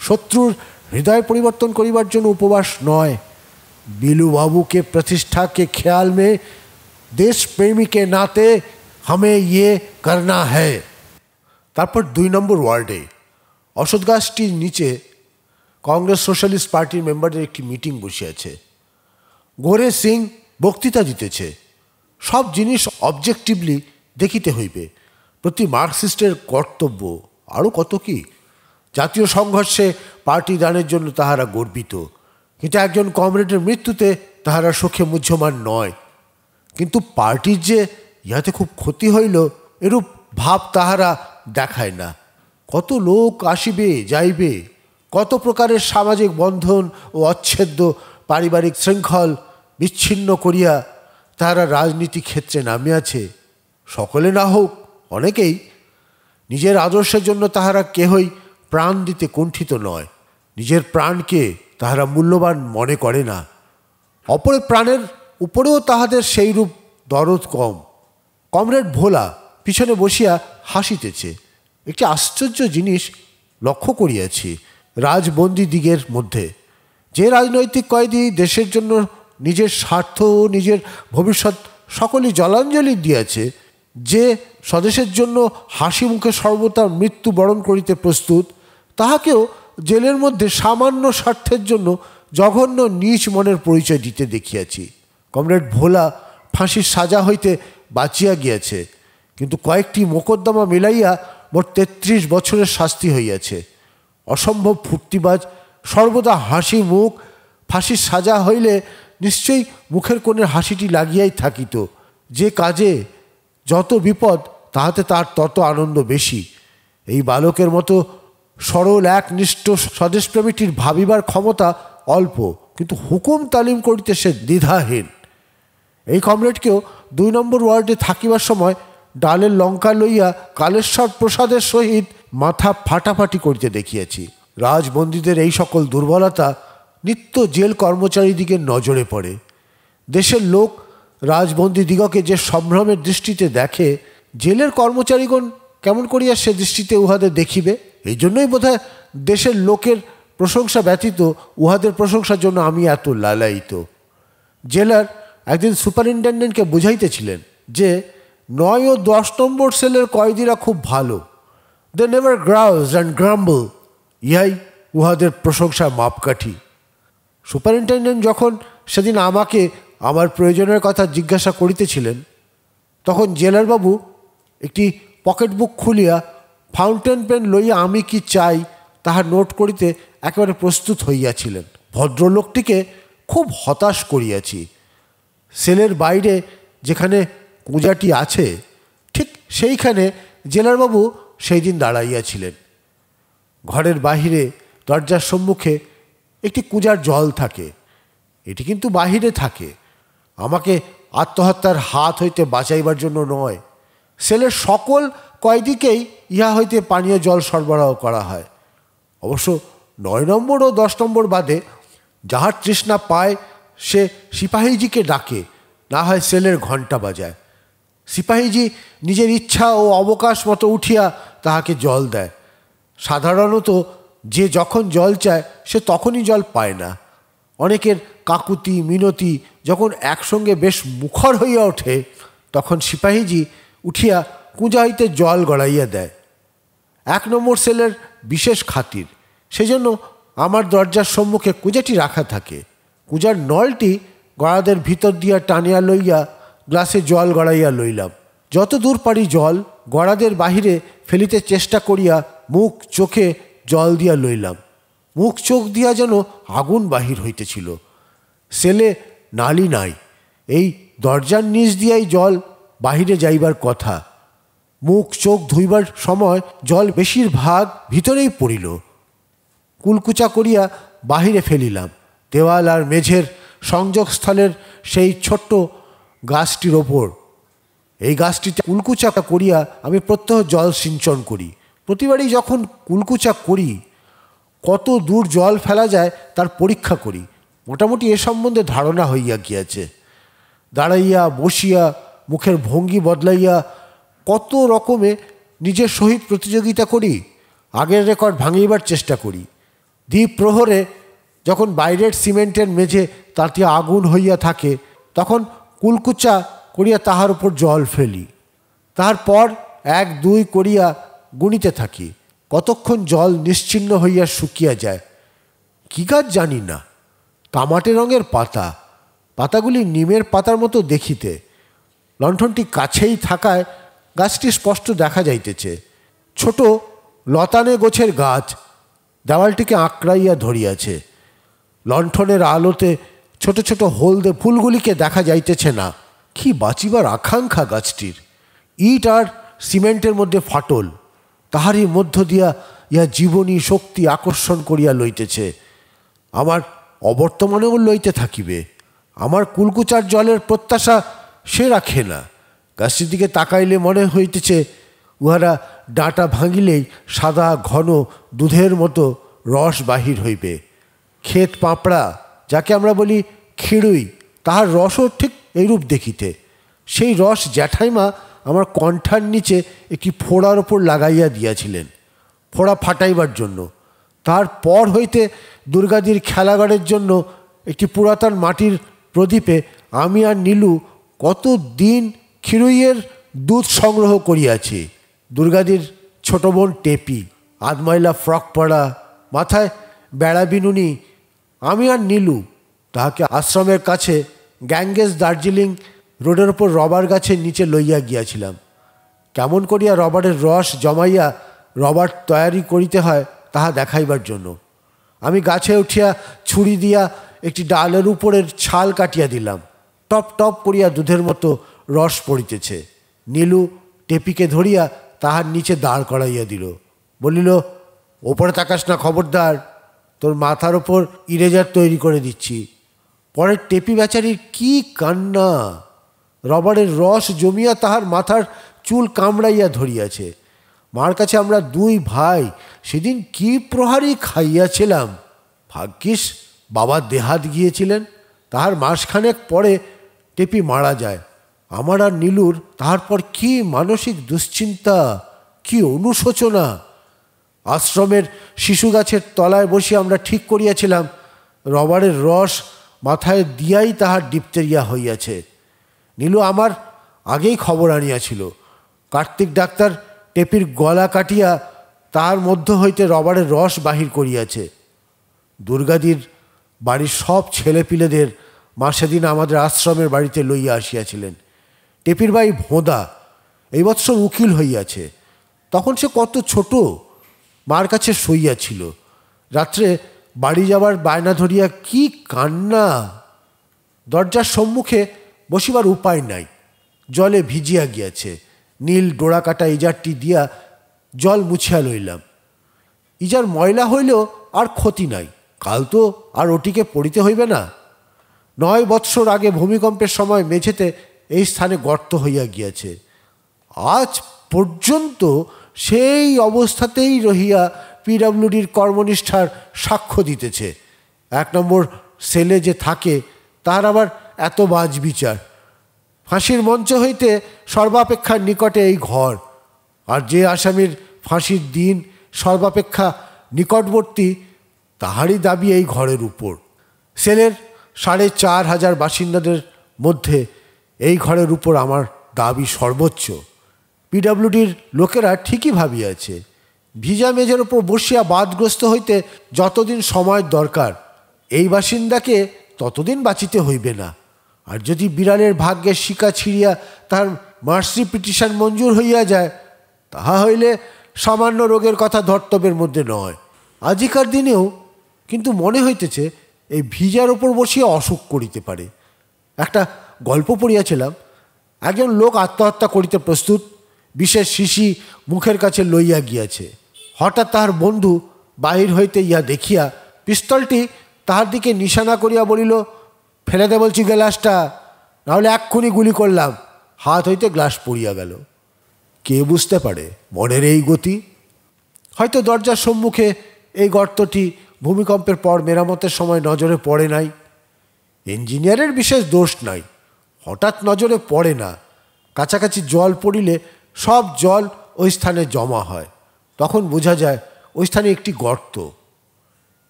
শত্রুর হৃদয় পরিবর্তন করিবার জন্য উপবাস নয়। বিলুবাবু के प्रतिष्ठा के ख्याल में देश प्रेमी के नाते हमें ये करना है। তারপর 2 নম্বর ওয়ার্ডে অশোক গাছটির নিচে কংগ্রেস সোশ্যালিস্ট পার্টির মেম্বারদের একটি মিটিং বসিয়াছে। গোরে সিং বক্তৃতা দিতেছে। সব জিনিস অবজেক্টিভলি দেখিতে হইবে, প্রতি মার্কসিস্টের কর্তব্য, আরও কত কি। জাতীয় সংঘর্ষে পার্টি দানের জন্য তাহারা গর্বিত, কিন্তু একজন কমরেডের মৃত্যুতে তাহারা শোকে মুহ্যমান নয়। কিন্তু পার্টির যে ইহাতে খুব ক্ষতি হইল এরূপ ভাব তাহারা দেখায় না। কত লোক আসিবে যাইবে, কত প্রকারের সামাজিক বন্ধন ও অচ্ছেদ্য পারিবারিক শৃঙ্খল বিচ্ছিন্ন করিয়া তাহারা রাজনীতি ক্ষেত্রে নামিয়াছে। সকলে না হোক, অনেকেই। নিজের আদর্শের জন্য তাহারা কেহই প্রাণ দিতে কুণ্ঠিত নয়। নিজের প্রাণকে তাহারা মূল্যবান মনে করে না। অপরের প্রাণের উপরেও তাহাদের সেইরূপ দরদ কম। কমরেড ভোলা পিছনে বসিয়া হাসিতেছে। একটি আশ্চর্য জিনিস লক্ষ্য করিয়াছি রাজবন্দী দিগের মধ্যে। যে রাজনৈতিক কয়েদি দেশের জন্য নিজের স্বার্থ ও নিজের ভবিষ্যৎ সকলই জলাঞ্জলি দিয়াছে, যে স্বদেশের জন্য হাসি মুখে সর্বদা মৃত্যু বরণ করিতে প্রস্তুত, তাহাকেও জেলের মধ্যে সামান্য স্বার্থের জন্য জঘন্য নীচ মনের পরিচয় দিতে দেখিয়াছি। কমরেড ভোলা ফাঁসির সাজা হইতে বাঁচিয়া গিয়াছে, কিন্তু কয়েকটি মোকদ্দমা মিলাইয়া মোট 33 বছরের শাস্তি হইয়াছে। অসম্ভব ফুর্তিবাজ, সর্বদা হাসি মুখ। ফাঁসির সাজা হইলে নিশ্চয়ই মুখের কোণের হাসিটি লাগিয়াই থাকিত। যে কাজে যত বিপদ তাহাতে তার তত আনন্দ বেশি। এই বালকের মতো সরল একনিষ্ঠ স্বদেশপ্রেমীটির ভাবিবার ক্ষমতা অল্প, কিন্তু হুকুম তালিম করিতে সে দ্বিধাহীন। এই কমরেডকেও 2 নম্বর ওয়ার্ডে থাকিবার সময় ডালের লঙ্কা লইয়া কালেশ্বর প্রসাদের সহিত মাথা ফাটাফাটি করিতে দেখিয়াছি। রাজবন্দীদের এই সকল দুর্বলতা নিত্য জেল কর্মচারীদিগের নজরে পড়ে। দেশের লোক রাজবন্দীদিগকে যে সম্ভ্রমের দৃষ্টিতে দেখে, জেলের কর্মচারীগণ কেমন করিয়া সে দৃষ্টিতে উহাদের দেখিবে? এই জন্যই বোধহয় দেশের লোকের প্রশংসা ব্যতীত উহাদের প্রশংসার জন্য আমি এত লালায়িত। জেলার একদিন সুপারিনটেন্ডেন্টকে বুঝাইতেছিলেন যে 9 ও 10 নম্বর সেলের কয়েদিরা খুব ভালো। They never grouse and grumble. ইহাই উহাদের প্রশংসার মাপকাঠি। সুপারিনটেনডেন্ট যখন সেদিন আমাকে আমার প্রয়োজনের কথা জিজ্ঞাসা করিতেছিলেন, তখন জেলারবাবু একটি পকেট বুক খুলিয়া ফাউন্টেন পেন লইয়া আমি কি চাই তাহা নোট করিতে একেবারে প্রস্তুত হইয়াছিলেন। ভদ্রলোকটিকে খুব হতাশ করিয়াছি। সেলের বাইরে যেখানে কুঁজাটি আছে ঠিক সেইখানে জেলারবাবু সেই দিন দাঁড়াইয়াছিলেন। ঘরের বাহিরে দরজার সম্মুখে একটি কুঁজার জল থাকে। এটি কিন্তু বাহিরে থাকে, আমাকে আত্মহত্যার হাত হইতে বাঁচাইবার জন্য নয়। সেলের সকল কয়েদিকেই ইহা হইতে পানীয় জল সরবরাহ করা হয়। অবশ্য 9 নম্বর ও 10 নম্বর বাদে যাহার তৃষ্ণা পায় সে সিপাহীজিকে ডাকে, না হয় সেলের ঘণ্টা বাজায়। সিপাহীজি নিজের ইচ্ছা ও অবকাশ মতো উঠিয়া তাহাকে জল দেয়। সাধারণত যে যখন জল চায় সে তখনই জল পায় না। অনেকের কাকুতি মিনতি যখন একসঙ্গে বেশ মুখর হইয়া ওঠে, তখন সিপাহীজি উঠিয়া কুঁজা হইতে জল গড়াইয়া দেয়। 1 নম্বর সেলের বিশেষ খাতির, সেজন্য আমার দরজার সম্মুখে কুঁজাটি রাখা থাকে। কুঁজার নলটি গড়াদের ভিতর দিয়া টানিয়া লইয়া গ্লাসে জল গড়াইয়া লইলাম। যত দূর পারি জল গড়াদের বাহিরে ফেলিতে চেষ্টা করিয়া মুখ চোখে জল দিয়া লইলাম। মুখ চোখ দিয়া যেন আগুন বাহির হইতেছিল। সেলে নালি নাই, এই দরজার নিচ দিয়াই জল বাহিরে যাইবার কথা। মুখ চোখ ধুইবার সময় জল বেশিরভাগ ভিতরেই পড়িল। কুলকুচা করিয়া বাহিরে ফেলিলাম। দেওয়াল আর মেঝের সংযোগস্থলের সেই ছোট্ট গাছটির ওপর। এই গাছটিতে কুলকুচা করিয়া আমি প্রত্যহ জল সিঞ্চন করি। প্রতিবারই যখন কুলকুচা করি কত দূর জল ফেলা যায় তার পরীক্ষা করি। মোটামুটি এ সম্বন্ধে ধারণা হইয়া গিয়াছে। দাঁড়াইয়া বসিয়া মুখের ভঙ্গি বদলাইয়া কত রকমে নিজের সহিত প্রতিযোগিতা করি, আগের রেকর্ড ভাঙিবার চেষ্টা করি। দ্বীপ প্রহরে যখন বাইরের সিমেন্টের মেঝে তাতিয়া আগুন হইয়া থাকে, তখন কুলকুচা করিয়া তাহার উপর জল ফেলি। তাহার পর 1, 2 করিয়া গুনিতে থাকি কতক্ষণ জল নিশ্চিহ্ন হইয়া শুকিয়া যায়। কী গাছ জানি না, তামাটে রঙের পাতা, পাতাগুলি নিমের পাতার মতো দেখিতে। লণ্ঠনটি কাছেই থাকায় গাছটি স্পষ্ট দেখা যাইতেছে। ছোট লতানে গোছের গাছ, দেওয়ালটিকে আঁকড়াইয়া ধরিয়াছে। লণ্ঠনের আলোতে ছোট ছোট হলদে ফুলগুলিকে দেখা যাইতেছে না। কি বাঁচিবার আকাঙ্ক্ষা গাছটির! ইট আর সিমেন্টের মধ্যে ফাটল, তাহারই মধ্য দিয়া ইহা জীবনী শক্তি আকর্ষণ করিয়া লইতেছে। আমার অবর্তমানেও লইতে থাকিবে। আমার কুলকুচার জলের প্রত্যাশা সে রাখে না। গাছটির দিকে তাকাইলে মনে হইতেছে উহারা ডাঁটা ভাঙিলেই সাদা ঘন দুধের মতো রস বাহির হইবে। ক্ষেত পাঁপড়া, যাকে আমরা বলি খিড়ুই, তাহার রসও ঠিক এইরূপ দেখিতে। সেই রস জ্যাঠাইমা আমার কণ্ঠার নিচে একটি ফোড়ার ওপর লাগাইয়া দিয়াছিলেন, ফোড়া ফাটাইবার জন্য। তারপর হইতে দুর্গাদির খেলাঘরের জন্য একটি পুরাতন মাটির প্রদীপে আমি আর নীলু কত দিন খিরুইয়ের দুধ সংগ্রহ করিয়াছি। দুর্গাদির ছোট বোন টেপি, আধময়লা ফ্রক পরা, মাথায় বেড়া বিনুনি, আমি আর নীলু তাহাকে আশ্রমের কাছে গ্যাঙ্গেস দার্জিলিং রোডের ওপর রবার গাছের নিচে লইয়া গিয়াছিলাম। কেমন করিয়া রবারের রস জমাইয়া রবার তৈয়ারি করিতে হয় তাহা দেখাইবার জন্য। আমি গাছে উঠিয়া ছুরি দিয়া একটি ডালের উপরের ছাল কাটিয়া দিলাম। টপ টপ করিয়া দুধের মতো রস পড়িতেছে। নীলু টেপিকে ধরিয়া তাহার নিচে দাঁড় করাইয়া দিল, বলিল, ওপরে তাকাস না খবরদার, তোর মাথার ওপর ইরেজার তৈরি করে দিচ্ছি। পরের টেপি বেচারির কি কান্না! রবারের রস জমিয়া তাহার মাথার চুল কামড়াইয়া ধরিয়াছে। মার কাছে আমরা 2 ভাই সেদিন কি প্রহারী খাইয়াছিলাম। ভাগ্যিস বাবা দেহাত গিয়েছিলেন। তাহার মাসখানেক পরে টেপি মারা যায়। আমার আর নীলুর তাহার পর কি মানসিক দুশ্চিন্তা, কি অনুশোচনা! আশ্রমের শিশু গাছের তলায় বসিয়া আমরা ঠিক করিয়াছিলাম রবারের রস মাথায় দিয়াই তাহার ডিপথেরিয়া হইয়াছে। নীলু আমার আগেই খবর আনিয়াছিল। কার্তিক ডাক্তার টেপির গলা কাটিয়া তাহার মধ্য হইতে রবারের রস বাহির করিয়াছে। দুর্গাদির বাড়ির সব ছেলেপিলেদের মা সেদিন আমাদের আশ্রমের বাড়িতে লইয়া আসিয়াছিলেন। টেপির ভাই ভোঁদা এই বৎসর উকিল হইয়াছে। তখন সে কত ছোট, মার কাছে শুইয়াছিল। রাত্রে বাড়ি যাবার বায়না ধরিয়া কি কান্না! দরজার সম্মুখে বসিবার উপায় নাই, জলে ভিজিয়া গিয়াছে। নীল ডোরাকাটা ইজারটি দিয়া জল মুছিয়া লইলাম। ইজার ময়লা হইলেও আর ক্ষতি নাই, কাল তো আর ওটিকে পড়িতে হইবে না। 9 বৎসর আগে ভূমিকম্পের সময় মেঝেতে এই স্থানে গর্ত হইয়া গিয়াছে। আজ পর্যন্ত সেই অবস্থাতেই রহিয়া পিডব্লিউডির কর্মনিষ্ঠার সাক্ষ্য দিতেছে। 1 নম্বর সেলে যে থাকে তার আবার এত বাজ বিচার। ফাঁসির মঞ্চ হইতে সর্বাপেক্ষা নিকটে এই ঘর, আর যে আসামির ফাঁসির দিন সর্বাপেক্ষা নিকটবর্তী তাহারই দাবি এই ঘরের উপর। সেলের 4500 বাসিন্দাদের মধ্যে এই ঘরের উপর আমার দাবি সর্বোচ্চ। পিডব্লিউডির লোকেরা ঠিকই ভাবিয়াছে, ভিজা মেঝের ওপর বসিয়া বাদগ্রস্ত হইতে যতদিন সময় দরকার এই বাসিন্দাকে ততদিন বাঁচিতে হইবে না। আর যদি বিড়ালের ভাগ্যের শিকা ছিঁড়িয়া তার মার্সি পিটিশন মঞ্জুর হইয়া যায়, তাহা হইলে সামান্য রোগের কথা ধর্তব্যের মধ্যে নয়। আজিকার দিনেও কিন্তু মনে হইতেছে এই ভিজার ওপর বসিয়া অসুখ করিতে পারে। একটা গল্প পড়িয়াছিলাম, একজন লোক আত্মহত্যা করিতে প্রস্তুত, বিশেষ শিশি মুখের কাছে লইয়া গিয়াছে। হঠাৎ তাহার বন্ধু বাহির হইতে ইয়া দেখিয়া পিস্তলটি তাহার দিকে নিশানা করিয়া বলিল, ফেলে দে বলছি গ্লাসটা, নাহলে এক্ষুনি গুলি করলাম। হাত হইতে গ্লাস পড়িয়া গেল। কে বুঝতে পারে মনের এই গতি? হয়তো দরজার সম্মুখে এই গর্তটি ভূমিকম্পের পর মেরামতের সময় নজরে পড়ে নাই। ইঞ্জিনিয়ারের বিশেষ দোষ নাই, হঠাৎ নজরে পড়ে না। কাছাকাছি জল পড়িলে সব জল ওই স্থানে জমা হয়, তখন বোঝা যায় ওই স্থানে একটি গর্ত।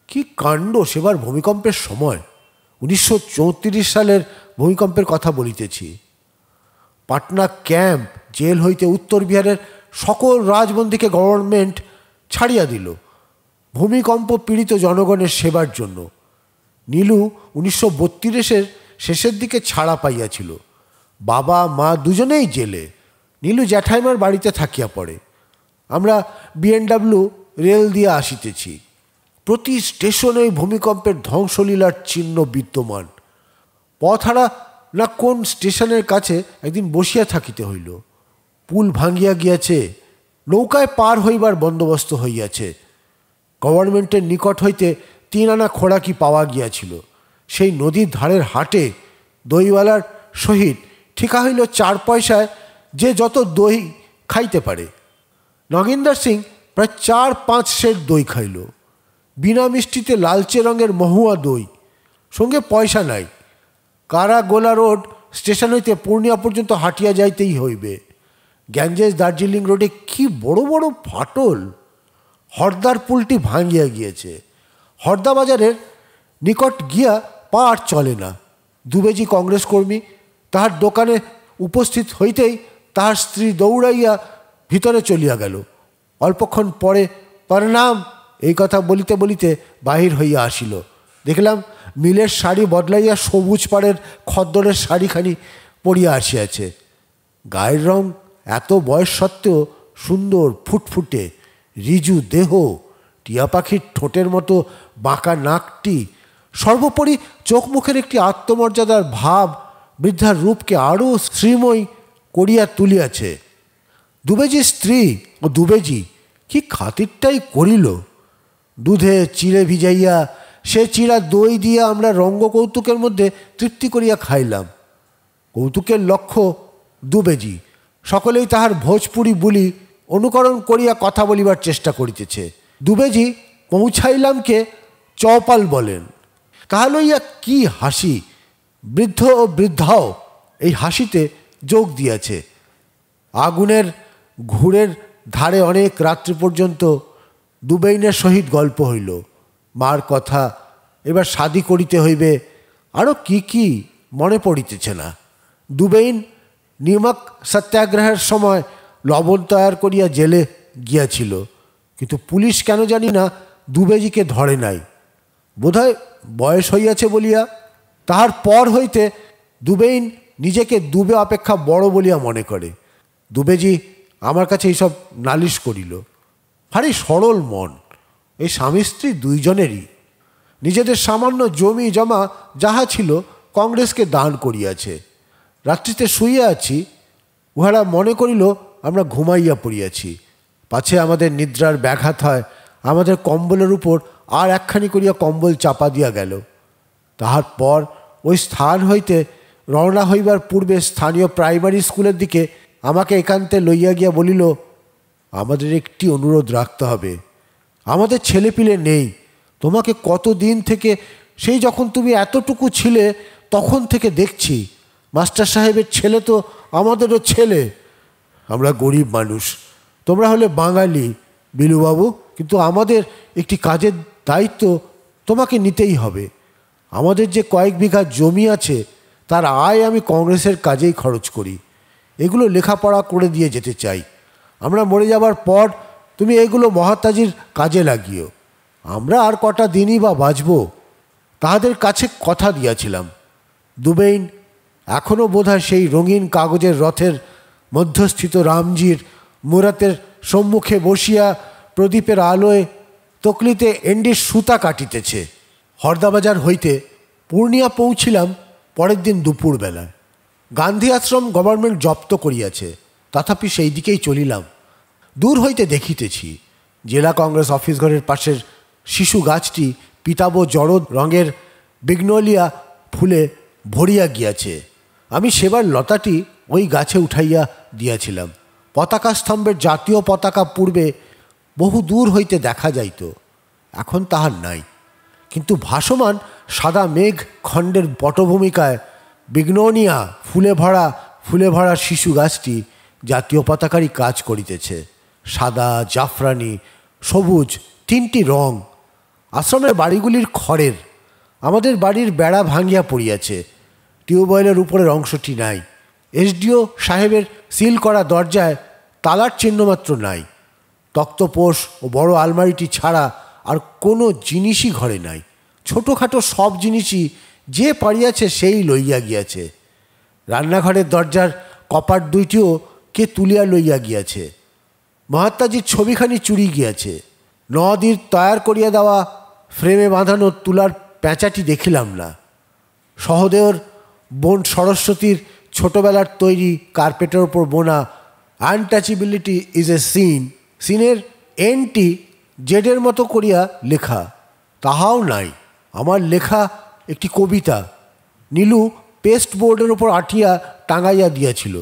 কি কাণ্ড সেবার ভূমিকম্পের সময়! 1934 সালের ভূমিকম্পের কথা বলিতেছি। পাটনা ক্যাম্প জেল হইতে উত্তর বিহারের সকল রাজবন্দীকে গভর্নমেন্ট ছাড়িয়া দিল ভূমিকম্প পীড়িত জনগণের সেবার জন্য। নীলু 1932-এর শেষের দিকে ছাড়া পাইয়াছিল। বাবা মা দুজনেই জেলে। নীলু জ্যাঠাইমার বাড়িতে থাকিয়া পড়ে। আমরা বিএনডব্লিউ রেল দিয়ে আসিতেছি। প্রতি স্টেশনে ভূমিকম্পের ধ্বংসলীলার চিহ্ন বিদ্যমান। পথহারা না কোন স্টেশনের কাছে একদিন বসিয়া থাকিতে হইল। পুল ভাঙ্গিয়া গিয়াছে, নৌকায় পার হইবার বন্দোবস্ত হইয়াছে। গভর্নমেন্টের নিকট হইতে 3 আনা খোরাকি পাওয়া গিয়াছিল। সেই নদীর ধারের হাটে দইওয়ালার সহিত ঠিকা হইল 4 পয়সায় যে যত দই খাইতে পারে। নগেন্দার সিং প্রায় 4-5 সের দই খাইল, বিনা মিষ্টিতে লালচে রঙের মহুয়া দই, সঙ্গে পয়সা নাই। কারাগোলা রোড স্টেশন হইতে পূর্ণিয়া পর্যন্ত হাঁটিয়া যাইতেই হইবে। গ্যাঞ্জেস দার্জিলিং রোডে কি বড় বড় ফাটল! হরদার পুলটি ভাঙিয়া গিয়েছে। হরদা বাজারের নিকট গিয়া পা আর চলে না। দুবেজি কংগ্রেস কর্মী তাহার দোকানে উপস্থিত হইতেই তাহার স্ত্রী দৌড়াইয়া ভিতরে চলিয়া গেল। অল্পক্ষণ পরে প্রণাম এই কথা বলিতে বলিতে বাহির হইয়া আসিল। দেখলাম মিলের শাড়ি বদলাইয়া সবুজ পাড়ের খদ্দরের শাড়িখানি পরিয়া আসিয়াছে। গায়ের রং এত বয়স সত্ত্বেও সুন্দর, ফুটফুটে, রিজু দেহ, টিয়া পাখির ঠোঁটের মতো বাঁকা নাকটি, সর্বোপরি চোখ মুখের একটি আত্মমর্যাদার ভাব বৃদ্ধার রূপকে আরও শ্রীময়ী করিয়া তুলিয়াছে। দুবেজির স্ত্রী ও দুবেজি কি খাতিরটাই করিল! দুধে চিড়ে ভিজাইয়া সে চিড়া দই দিয়ে আমরা রঙ্গ কৌতুকের মধ্যে তৃপ্তি করিয়া খাইলাম। কৌতুকের লক্ষ্য দুবেজি। সকলেই তাহার ভোজপুরি বুলি অনুকরণ করিয়া কথা বলিবার চেষ্টা করিতেছে। দুবেজি পৌঁছাইলামকে চৌপাল বলেন। তাহা লইয়া কি হাসি! বৃদ্ধ ও বৃদ্ধাও এই হাসিতে যোগ দিয়াছে। আগুনের ঘুরের ধারে অনেক রাত্রি পর্যন্ত দুবেইনের সহিত গল্প হইল। মার কথা, এবার শাদি করিতে হইবে, আরও কি কি মনে পড়িতেছে না। দুবেইন নিমক সত্যাগ্রহের সময় লবণ তৈয়ার করিয়া জেলে গিয়াছিল, কিন্তু পুলিশ কেন জানি না দুবেজিকে ধরে নাই। বোধহয় বয়স হইয়াছে বলিয়া তাহার পর হইতে দুবেইন নিজেকে দুবে অপেক্ষা বড় বলিয়া মনে করে। দুবেজি আমার কাছে এইসব নালিশ করিল। ভারী সরল মন এই স্বামী স্ত্রী দুইজনেরই। নিজেদের সামান্য জমি জমা যাহা ছিল কংগ্রেসকে দান করিয়াছে। রাত্রিতে শুইয়া আছি, উহারা মনে করিল আমরা ঘুমাইয়া পড়িয়াছি, পাছে আমাদের নিদ্রার ব্যাঘাত হয়। আমাদের কম্বলের উপর আর একখানি করিয়া কম্বল চাপা দিয়া গেল। তাহার পর ওই স্থান হইতে রওনা হইবার পূর্বে স্থানীয় প্রাইমারি স্কুলের দিকে আমাকে একান্তে লইয়া গিয়া বলিল, আমাদের একটি অনুরোধ রাখতে হবে। আমাদের ছেলেপিলে নেই। তোমাকে কতদিন থেকে, সেই যখন তুমি এতটুকু ছিলে তখন থেকে দেখছি। মাস্টার সাহেবের ছেলে তো আমাদেরও ছেলে। আমরা গরিব মানুষ, তোমরা হলে বাঙালি বিলুবাবু, কিন্তু আমাদের একটি কাজের দায়িত্ব তোমাকে নিতেই হবে। আমাদের যে কয়েক বিঘা জমি আছে তার আয় আমি কংগ্রেসের কাজেই খরচ করি। এগুলো লেখাপড়া করে দিয়ে যেতে চাই। আমরা মরে যাবার পর তুমি এগুলো মহাত্মাজির কাজে লাগিও। আমরা আর কটা দিনই বা বাঁচব। তাহাদের কাছে কথা দিয়াছিলাম। দুবেইন এখনও বোধহয় সেই রঙিন কাগজের রথের মধ্যস্থিত রামজির মুরাতের সম্মুখে বসিয়া প্রদীপের আলোয় তকলিতে এন্ডির সুতা কাটিতেছে। হরদাবাজার হইতে পূর্ণিয়া পৌঁছিলাম পরের দিন দুপুরবেলায়। গান্ধী আশ্রম গভর্নমেন্ট জব্দ করিয়াছে, তথাপি সেই দিকেই চলিলাম। দূর হইতে দেখিতেছি জেলা কংগ্রেস অফিস ঘরের পাশের শিশু গাছটি পিতাব জড় রঙের বিগনোলিয়া ফুলে ভরিয়া গিয়াছে। আমি সেবার লতাটি ওই গাছে উঠাইয়া দিয়াছিলাম। পতাকা স্তম্ভের জাতীয় পতাকা পূর্বে বহু দূর হইতে দেখা যাইত, এখন তাহার নাই। কিন্তু ভাসমান সাদা মেঘ খণ্ডের পটভূমিকায় বিগনোনিয়া ফুলে ভরা শিশু গাছটি জাতীয় পতাকারই কাজ করিতেছে। সাদা, জাফরানি, সবুজ তিনটি রং। আশ্রমের বাড়িগুলির খড়ের। আমাদের বাড়ির বেড়া ভাঙিয়া পড়িয়াছে, টিউবওয়েলের উপরের অংশটি নাই। এসডিও সাহেবের সিল করা দরজায় তালার চিহ্নমাত্র নাই। তক্তপোষ ও বড় আলমারিটি ছাড়া আর কোনো জিনিসই ঘরে নাই। ছোটোখাটো সব জিনিসই যে পারিয়াছে সেই লইয়া গিয়াছে। রান্নাঘরের দরজার কপাট দুইটিও কে তুলিয়া লইয়া গিয়াছে। মহাত্মাজির ছবিখানি চুরি গিয়াছে। নদীর তৈয়ার করিয়া দেওয়া ফ্রেমে বাঁধানো তুলার প্যাঁচাটি দেখিলাম না। সহদেওর বোন সরস্বতীর ছোটোবেলার তৈরি কার্পেটের ওপর বোনা আনটাচেবিলিটি ইজ এ সিন, সিনের এনটি জেডের মতো করিয়া লেখা, তাহাও নাই। আমার লেখা একটি কবিতা নীলু পেস্ট বোর্ডের ওপর আটিয়া টাঙাইয়া দিয়াছিল,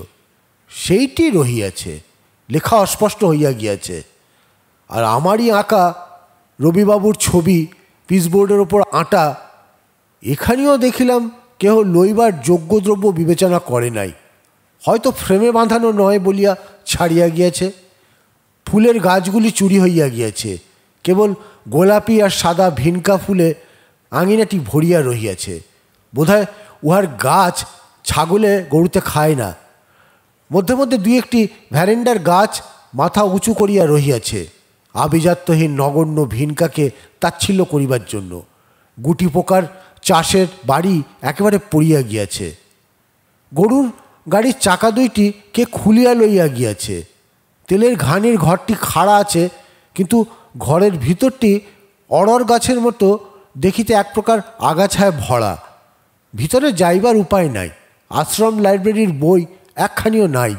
সেইটি রহিয়াছে, লেখা অস্পষ্ট হইয়া গিয়াছে। আর আমারই আঁকা রবিবাবুর ছবি পিসবোর্ডের ওপর আঁটা, এখানেও দেখিলাম কেহ লইবার যোগ্য দ্রব্য বিবেচনা করে নাই। হয়তো ফ্রেমে বাঁধানো নয় বলিয়া ছাড়িয়া গিয়াছে। ফুলের গাছগুলি চুরি হইয়া গিয়াছে, কেবল গোলাপি আর সাদা ভিনকা ফুলে আঙিনাটি ভরিয়া রহিয়াছে। বোধহয় উহার গাছ ছাগলে গরুতে খায় না। মধ্যে মধ্যে দুই একটি ভ্যারেন্ডার গাছ মাথা উঁচু করিয়া রহিয়াছে, আভিজাত্যহীন নগণ্য ভিনকাকে তাচ্ছিল্য করিবার জন্য। গুটি পোকার চাষের বাড়ি একেবারে পড়িয়া গিয়াছে। গরুর গাড়ির চাকা দুইটি কে খুলিয়া লইয়া গিয়াছে। তেলের ঘানির ঘরটি খাড়া আছে, কিন্তু ঘরের ভিতরটি অড়র গাছের মতো দেখিতে এক প্রকার আগাছায় ভরা। ভিতরে যাইবার উপায় নাই। আশ্রম লাইব্রেরির বই একখানিও নাই।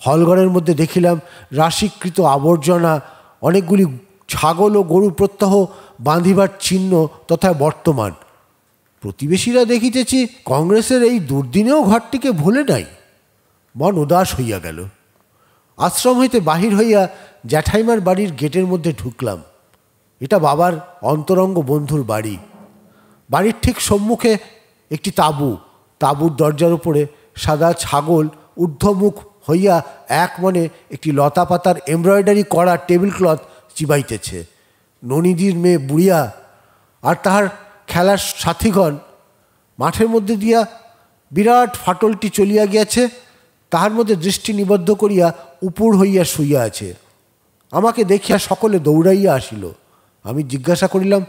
হলঘরের মধ্যে দেখিলাম রাশিকৃত আবর্জনা, অনেকগুলি ছাগল ও গরু প্রত্যহ বাঁধিবার চিহ্ন তথা বর্তমান। প্রতিবেশীরা দেখিতেছি কংগ্রেসের এই দুর্দিনেও ঘরটিকে ভুলে নাই। মন উদাস হইয়া গেল। আশ্রম হইতে বাহির হইয়া জ্যাঠাইমার বাড়ির গেটের মধ্যে ঢুকলাম। এটা বাবার অন্তরঙ্গ বন্ধুর বাড়ি। বাড়ির ঠিক সম্মুখে একটি তাঁবু। তাঁবুর দরজার উপরে সাদা ছাগল ঊর্ধ্বমুখ হইয়া এক মনে একটি লতা পাতার এমব্রয়ডারি করা টেবিল ক্লথ চিবাইতেছে। ননীদির মেয়ে বুড়িয়া আর তাহার খেলার সাথীগণ মাঠের মধ্যে দিয়া বিরাট ফাটলটি চলিয়া গিয়াছে, তাহার মধ্যে দৃষ্টি নিবদ্ধ করিয়া উপুড় হইয়া শুইয়া আছে। আমাকে দেখিয়া সকলে দৌড়াইয়া আসিল। আমি জিজ্ঞাসা করিলাম,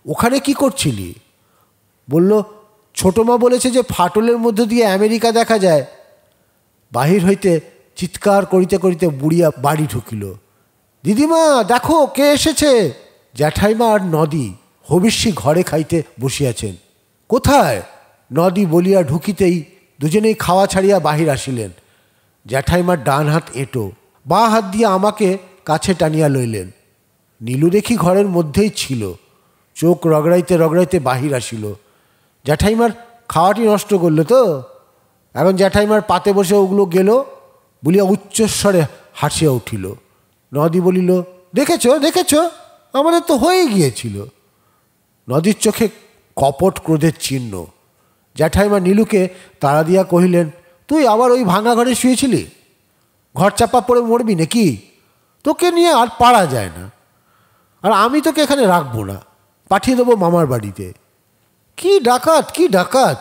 ওখানে কি করছিলি? বলল, ছোটো মা বলেছে যে ফাটলের মধ্য দিয়ে আমেরিকা দেখা যায়। বাহির হইতে চিৎকার করিতে করিতে বুড়িয়া বাড়ি ঢুকিল। দিদিমা দেখো কে এসেছে। জ্যাঠাইমা আর নদী হবিষ্যি ঘরে খাইতে বসিয়াছেন। কোথায়? নদী বলিয়া ঢুকিতেই দুজনেই খাওয়া ছাড়িয়া বাহির আসিলেন। জ্যাঠাইমার ডান হাত এঁটো, বাঁ হাত দিয়ে আমাকে কাছে টানিয়া লইলেন। নীলু দেখি ঘরের মধ্যেই ছিল, চোখ রগড়াইতে রগড়াইতে বাহির আসিল। জ্যাঠাইমার খাওয়াটি নষ্ট করলো তো, এখন জ্যাঠাইমার পাতে বসে ওগুলো গেল বলিয়া উচ্চস্বরে হাসিয়া উঠিল। নদী বলিল, দেখেছ দেখেছ, আমাদের তো হয়েই গিয়েছিল। নদীর চোখে কপট ক্রোধের চিহ্ন। জ্যাঠাইমা নীলুকে তাড়া দিয়া কহিলেন, তুই আবার ওই ভাঙা ঘরে শুয়েছিলি? ঘর চাপা পড়ে মরবি নাকি? তোকে নিয়ে আর পারা যায় না, আর আমি তোকে এখানে রাখবো না, পাঠিয়ে দেবো মামার বাড়িতে। কি ডাকাত কি ডাকাত,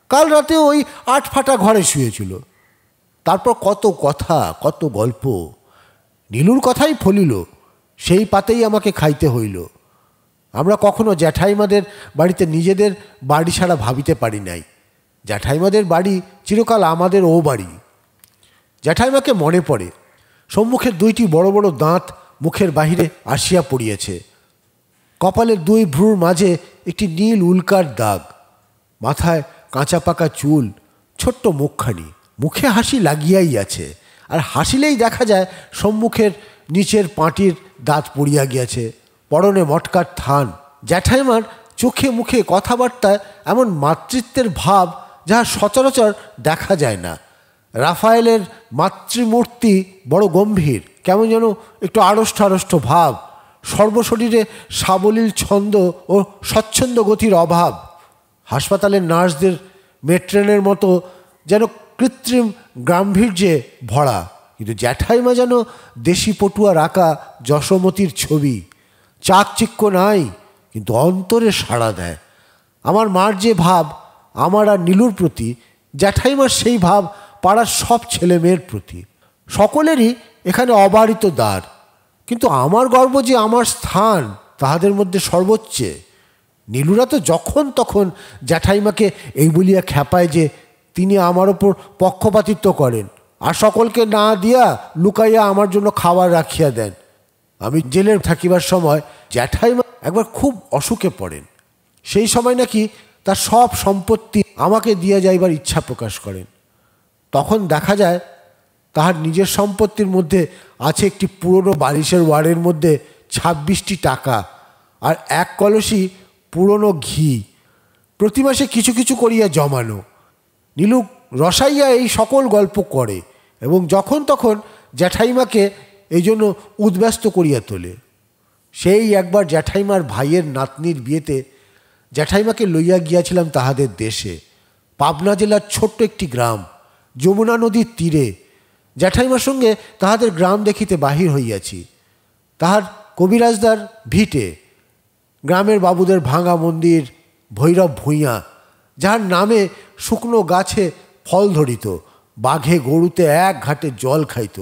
কাল রাতে ওই 8 ফাটা ঘরে শুয়েছিল। তারপর কত কথা কত গল্প। নীলুর কথাই ফলিল, সেই পাতেই আমাকে খাইতে হইল। আমরা কখনো জ্যাঠাইমাদের বাড়িতে নিজেদের বাড়ি ছাড়া ভাবিতে পারি নাই। জ্যাঠাইমাদের বাড়ি চিরকাল আমাদের ও বাড়ি। জ্যাঠাইমাকে মনে পড়ে, সম্মুখের 2টি বড় বড় দাঁত মুখের বাহিরে আসিয়া পড়িয়েছে। কপালের 2 ভ্রুর মাঝে একটি নীল উল্কার দাগ, মাথায় কাঁচা পাকা চুল, ছোট্ট মুখখানি, মুখে হাসি লাগিয়াই আছে, আর হাসিলেই দেখা যায় সম্মুখের নিচের পাঁটির দাঁত পড়িয়া গিয়াছে। পরনে মটকার থান। জ্যাঠাইমার চোখে মুখে কথাবার্তায় এমন মাতৃত্বের ভাব যাহা সচরাচর দেখা যায় না। রাফায়েলের মাতৃমূর্তি বড় গম্ভীর, কেমন যেন একটু আড়ষ্ট আড়ষ্ট ভাব, সর্বশরীরে সাবলীল ছন্দ ও স্বচ্ছন্দ গতির অভাব। হাসপাতালের নার্সদের মেট্রেনের মতো যেন কৃত্রিম গাম্ভীর্যে ভরা, কিন্তু জ্যাঠাইমা যেন দেশি পটুয়ার আঁকা যশোমতীর ছবি। চাকচিক্য নাই, কিন্তু অন্তরে সাড়া দেয়। আমার মার যে ভাব আমার আর নীলুর প্রতি, জ্যাঠাইমার সেই ভাব পাড়ার সব ছেলে মেয়ের প্রতি। সকলেরই এখানে অবারিত দ্বার, কিন্তু আমার গর্ব যে আমার স্থান তাহাদের মধ্যে সর্বোচ্চে। নীলুরা তো যখন তখন জ্যাঠাইমাকে এই বলিয়া খ্যাপায় যে তিনি আমার ওপর পক্ষপাতিত্ব করেন, আর সকলকে না দিয়া লুকাইয়া আমার জন্য খাবার রাখিয়া দেন। আমি জেলে থাকিবার সময় জ্যাঠাইমা একবার খুব অসুখে পড়েন। সেই সময় নাকি তার সব সম্পত্তি আমাকে দিয়া যাইবার ইচ্ছা প্রকাশ করেন। তখন দেখা যায় তাহার নিজের সম্পত্তির মধ্যে আছে একটি পুরনো বালিশের ওয়ারের মধ্যে 26টি টাকা আর 1 কলসি পুরনো ঘি, প্রতি মাসে কিছু কিছু করিয়া জমানো। নীলু রসাইয়া এই সকল গল্প করে এবং যখন তখন জ্যাঠাইমাকে এই জন্য উদ্ব্যস্ত করিয়া তোলে। সেই একবার জ্যাঠাইমার ভাইয়ের নাতনির বিয়েতে জ্যাঠাইমাকে লইয়া গিয়াছিলাম তাহাদের দেশে। পাবনা জেলার ছোট্ট একটি গ্রাম, যমুনা নদীর তীরে। জ্যাঠাইমার সঙ্গে তাহাদের গ্রাম দেখিতে বাহির হইয়াছি। তাহার কবিরাজদার ভিটে, গ্রামের বাবুদের ভাঙা মন্দির, ভৈরব ভূঁইয়া, যাহার নামে শুকনো গাছে ফল ধরিত, বাঘে গরুতে এক ঘাটে জল খাইত,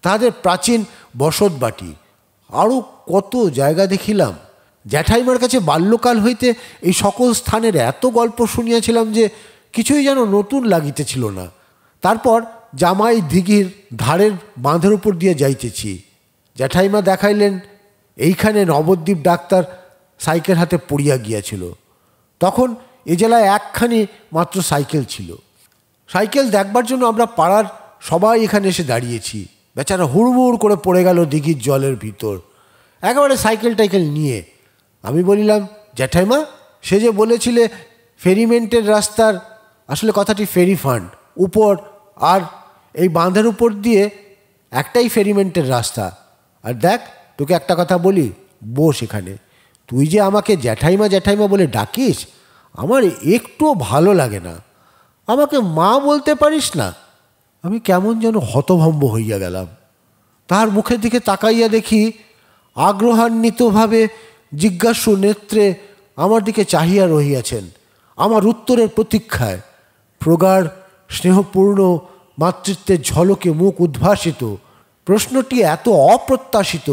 তাহাদের প্রাচীন বসত বাটি, আরও কত জায়গা দেখিলাম। জ্যাঠাইমার কাছে বাল্যকাল হইতে এই সকল স্থানের এত গল্প শুনিয়াছিলাম যে কিছুই যেন নতুন লাগিতেছিল না। তারপর জামাই দিঘির ধারের বাঁধের উপর দিয়ে যাইতেছি। জ্যাঠাইমা দেখাইলেন এইখানে নবদ্বীপ ডাক্তার সাইকেল হাতে পড়িয়া গিয়াছিল। তখন এ জেলায় একখানি মাত্র সাইকেল ছিল। সাইকেল দেখবার জন্য আমরা পাড়ার সবাই এখানে এসে দাঁড়িয়েছি। বেচারা হুড়মুড় করে পড়ে গেল দিঘির জলের ভিতর, একেবারে সাইকেল টাইকেল নিয়ে। আমি বলিলাম, জ্যাঠাইমা, সে যে বলেছিলে ফেরিমেন্টের রাস্তার, আসলে কথাটি ফেরি ফান্ড উপর, আর এই বাঁধের উপর দিয়ে একটাই ফেরিমেন্টের রাস্তা। আর দেখ, তোকে একটা কথা বলি, বস এখানে। তুই যে আমাকে জ্যাঠাইমা জ্যাঠাইমা বলে ডাকিস, আমার একটুও ভালো লাগে না। আমাকে মা বলতে পারিস না? আমি কেমন যেন হতভম্ব হইয়া গেলাম। তাহার মুখের দিকে তাকাইয়া দেখি আগ্রহান্বিতভাবে জিজ্ঞাসু নেত্রে আমার দিকে চাহিয়া রহিয়াছেন, আমার উত্তরের প্রতীক্ষায়। প্রগাঢ় স্নেহপূর্ণ মাতৃত্বের ঝলকে মুখ উদ্ভাসিত। প্রশ্নটি এত অপ্রত্যাশিত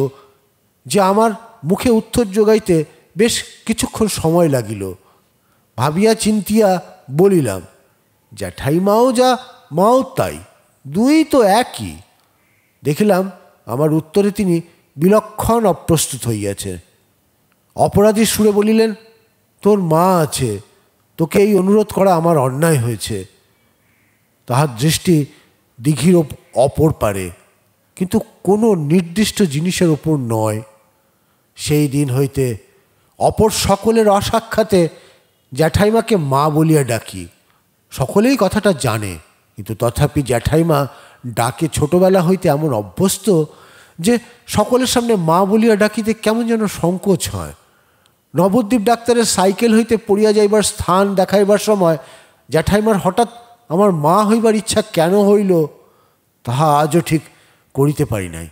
যে আমার মুখে উত্তর যোগাইতে বেশ কিছুক্ষণ সময় লাগিল। ভাবিয়া চিন্তিয়া বলিলাম, জ্যাঠাইমাও যা মাও তাই, দুই তো একই। দেখিলাম আমার উত্তরে তিনি বিলক্ষণ অপ্রস্তুত হইয়াছে। অপরাধীর সুরে বলিলেন, তোর মা আছে, তোকে এই অনুরোধ করা আমার অন্যায় হয়েছে। তাহার দৃষ্টি দিঘির অপর পারে, কিন্তু কোনো নির্দিষ্ট জিনিসের ওপর নয়। সেই দিন হইতে অপর সকলের অসাক্ষাতে জ্যাঠাইমাকে মা বলিয়া ডাকি। সকলেই কথাটা জানে, কিন্তু তথাপি জ্যাঠাইমা ডাকে ছোটবেলা হইতে এমন অভ্যস্ত যে সকলের সামনে মা বলিয়া ডাকিতে কেমন যেন সংকোচ হয়। নবদ্বীপ ডাক্তারের সাইকেল হইতে পড়িয়া যাইবার স্থান দেখাইবার সময় জ্যাঠাইমার হঠাৎ আমার মা হইবার ইচ্ছা কেন হইল, তাহা আজও ঠিক করিতে পারি নাই।